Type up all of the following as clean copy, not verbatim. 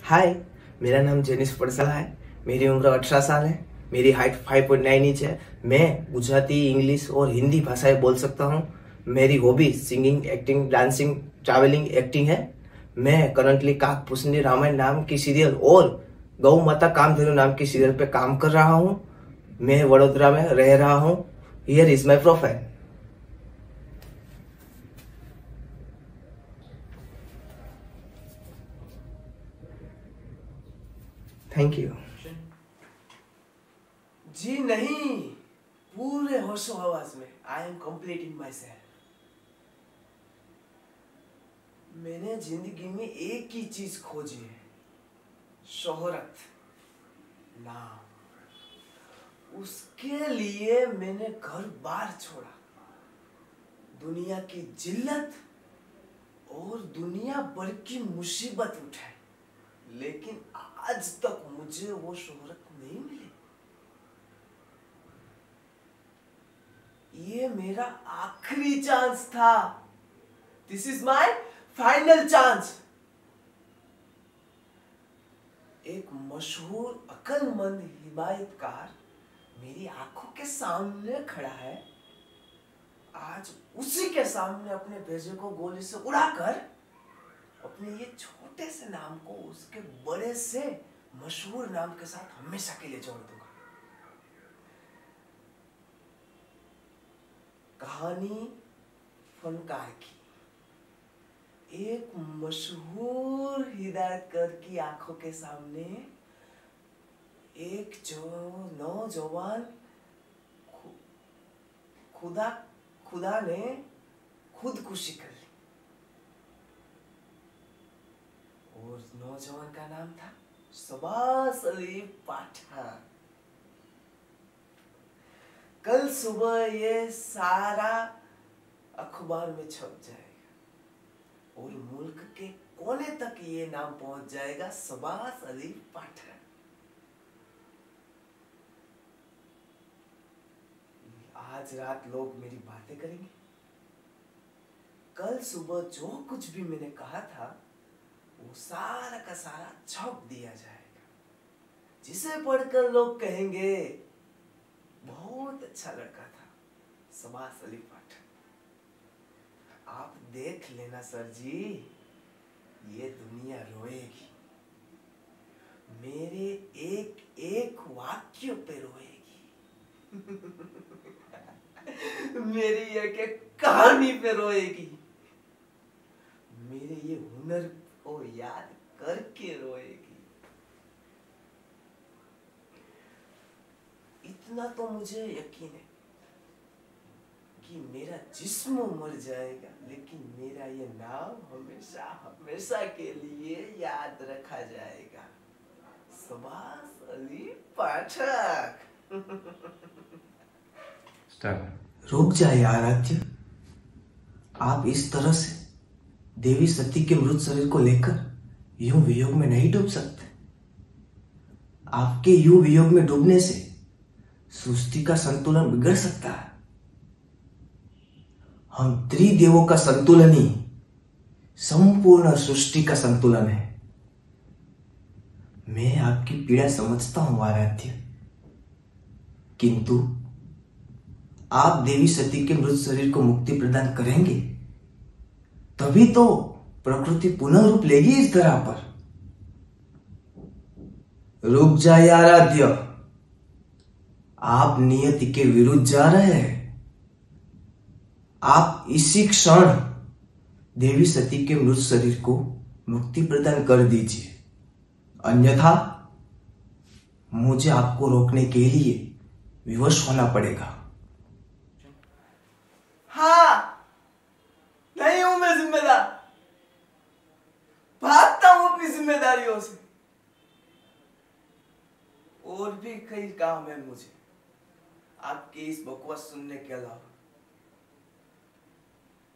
हाय, मेरा नाम जेनिस पड़साला है। मेरी उम्र 18 साल है। मेरी हाइट 5.9 इंच है। मैं गुजराती, इंग्लिश और हिंदी भाषाएं बोल सकता हूँ। मेरी hobby singing, acting, dancing, travelling, acting है। मैं करंटली काक पुसनी रामायण नाम की सीरियल और गौ माता कामधेनु नाम की सीरियल पे काम कर रहा हूँ। मैं वडोदरा में रह रहा हूँ। Here is my profile. Thank you. जी नहीं, पूरे होशो हवास में I am complete in myself. मैंने जिंदगी में एक ही चीज खोजी है, शोहरत, नाम। उसके लिए मैंने घर बार छोड़ा, दुनिया की जिल्लत और दुनिया भर की मुसीबत उठाई, लेकिन आज तक मुझे वो शोहरत नहीं मिली। ये मेरा आखिरी चांस था। This is my final chance. एक मशहूर अक्लमंद हिमायतकार मेरी आंखों के सामने खड़ा है। आज उसी के सामने अपने भेजे को गोली से उड़ाकर अपने ये छोटे से नाम को उसके बड़े से मशहूर नाम के साथ हमेशा के लिए जोड़ दूंगा। कहानी फनकार की। एक मशहूर हिदायतकार की आंखों के सामने एक जो नौजवान खुदा ने खुदकुशी कर ली, और नौजवान का नाम था शबास अली पाठक। कल सुबह ये सारा अखबार में छप जाएगा और मुल्क के कोने तक ये नाम पहुंच जाएगा, शबास अली पाठक। आज रात लोग मेरी बातें करेंगे। कल सुबह जो कुछ भी मैंने कहा था वो सारा का सारा छप दिया जाएगा, जिसे पढ़कर लोग कहेंगे बहुत अच्छा लड़का था, शबास अली पाठक। आप देख लेना सर जी, ये दुनिया रोएगी, मेरे एक एक वाक्य पे रोएगी। मेरी एक एक कहानी पे रोएगी, मेरे ये हुनर को याद करके रोएगी। इतना तो मुझे यकीन है कि मेरा जिस्म मर जाएगा, लेकिन मेरा ये नाम हमेशा हमेशा के लिए याद रखा जाएगा, शबास अली पाठक। रुक जाए आराध्य, आप इस तरह से देवी सती के मृत शरीर को लेकर यूं वियोग में नहीं डूब सकते। आपके यूं वियोग में डूबने से सृष्टि का संतुलन बिगड़ सकता है। हम त्रिदेवों का संतुलन ही संपूर्ण सृष्टि का संतुलन है। मैं आपकी पीड़ा समझता हूं आराध्य, किंतु आप देवी सती के मृत शरीर को मुक्ति प्रदान करेंगे तभी तो प्रकृति पुनः रूप लेगी इस धरा पर। रुक जाए आराध्य, आप नियति के विरुद्ध जा रहे हैं। आप इसी क्षण देवी सती के मृत शरीर को मुक्ति प्रदान कर दीजिए, अन्यथा मुझे आपको रोकने के लिए विवश होना पड़ेगा। हाँ, नहीं हूं मैं जिम्मेदार, भागता हूं अपनी जिम्मेदारियों से। और भी कई काम है मुझे आपकी इस बकवास सुनने के अलावा।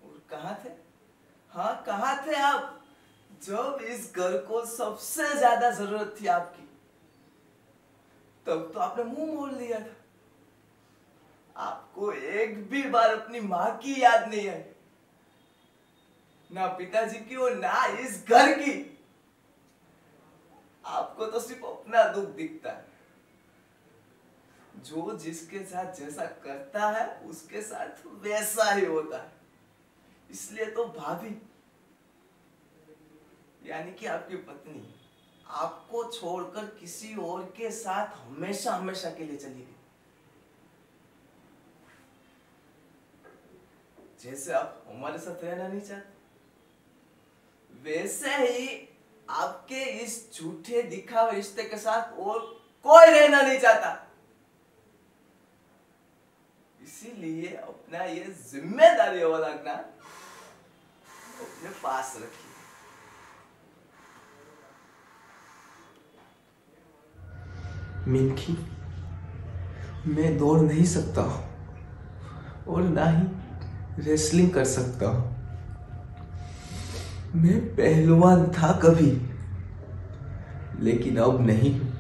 और कहां थे, हाँ कहां थे आप जब इस घर को सबसे ज्यादा जरूरत थी आपकी? तब तो आपने मुंह मोड़ लिया था। आपको एक भी बार अपनी मां की याद नहीं आई, ना पिताजी की और ना इस घर की। आपको तो सिर्फ अपना दुख दिखता है। जो जिसके साथ जैसा करता है उसके साथ वैसा ही होता है। इसलिए तो भाभी यानी कि आपकी पत्नी आपको छोड़कर किसी और के साथ हमेशा हमेशा के लिए चली गई। जैसे आप हमारे साथ रहना नहीं चाहते, वैसे ही आपके इस झूठे दिखावे रिश्ते के साथ और कोई रहना नहीं चाहता। इसीलिए अपना ये जिम्मेदारी वाला ज्ञान अपने पास रखिए। मिनकी, मैं दौड़ नहीं सकता हूं और ना ही रेसलिंग कर सकता हूं। मैं पहलवान था कभी, लेकिन अब नहीं हूं।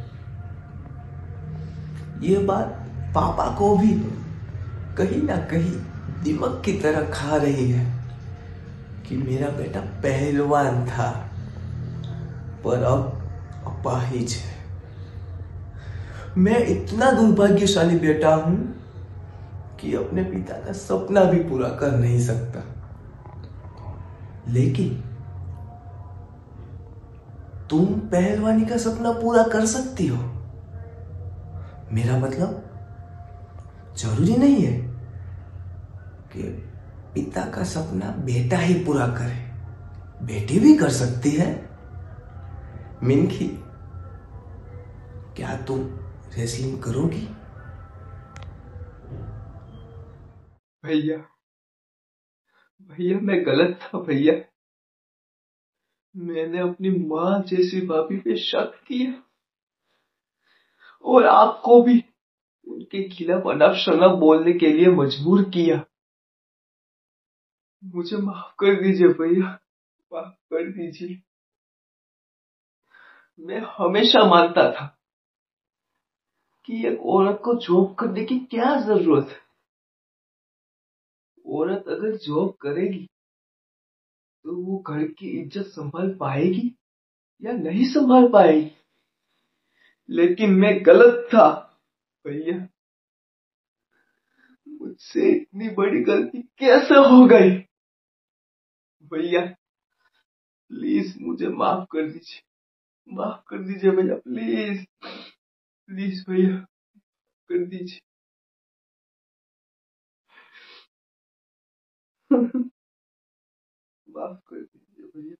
ये बात पापा को भी कहीं ना कहीं दिमाग की तरह खा रही है कि मेरा बेटा पहलवान था पर अब अपाहिज है। मैं इतना दुर्भाग्यशाली बेटा हूं कि अपने पिता का सपना भी पूरा कर नहीं सकता। लेकिन तुम पहलवानी का सपना पूरा कर सकती हो। मेरा मतलब जरूरी नहीं है कि पिता का सपना बेटा ही पूरा करे, बेटी भी कर सकती है। मिनकी, क्या तुम रेसलिंग करोगी? भैया, भैया मैं गलत था भैया। मैंने अपनी माँ जैसी भाभी पे शक किया और आपको भी उनके खिलाफ अनाप शनाप बोलने के लिए मजबूर किया। मुझे माफ कर दीजिए भैया, माफ कर दीजिए। मैं हमेशा मानता था कि एक औरत को जॉब करने की क्या जरूरत है। औरत अगर जॉब करेगी तो वो घर की इज्जत संभाल पाएगी या नहीं संभाल पाएगी। लेकिन मैं गलत था भैया, मुझसे इतनी बड़ी गलती कैसे हो गई। भैया प्लीज मुझे माफ कर दीजिए, माफ कर दीजिए भैया, प्लीज प्लीज भैया कर दीजिए। माफ कर दीजिए भैया।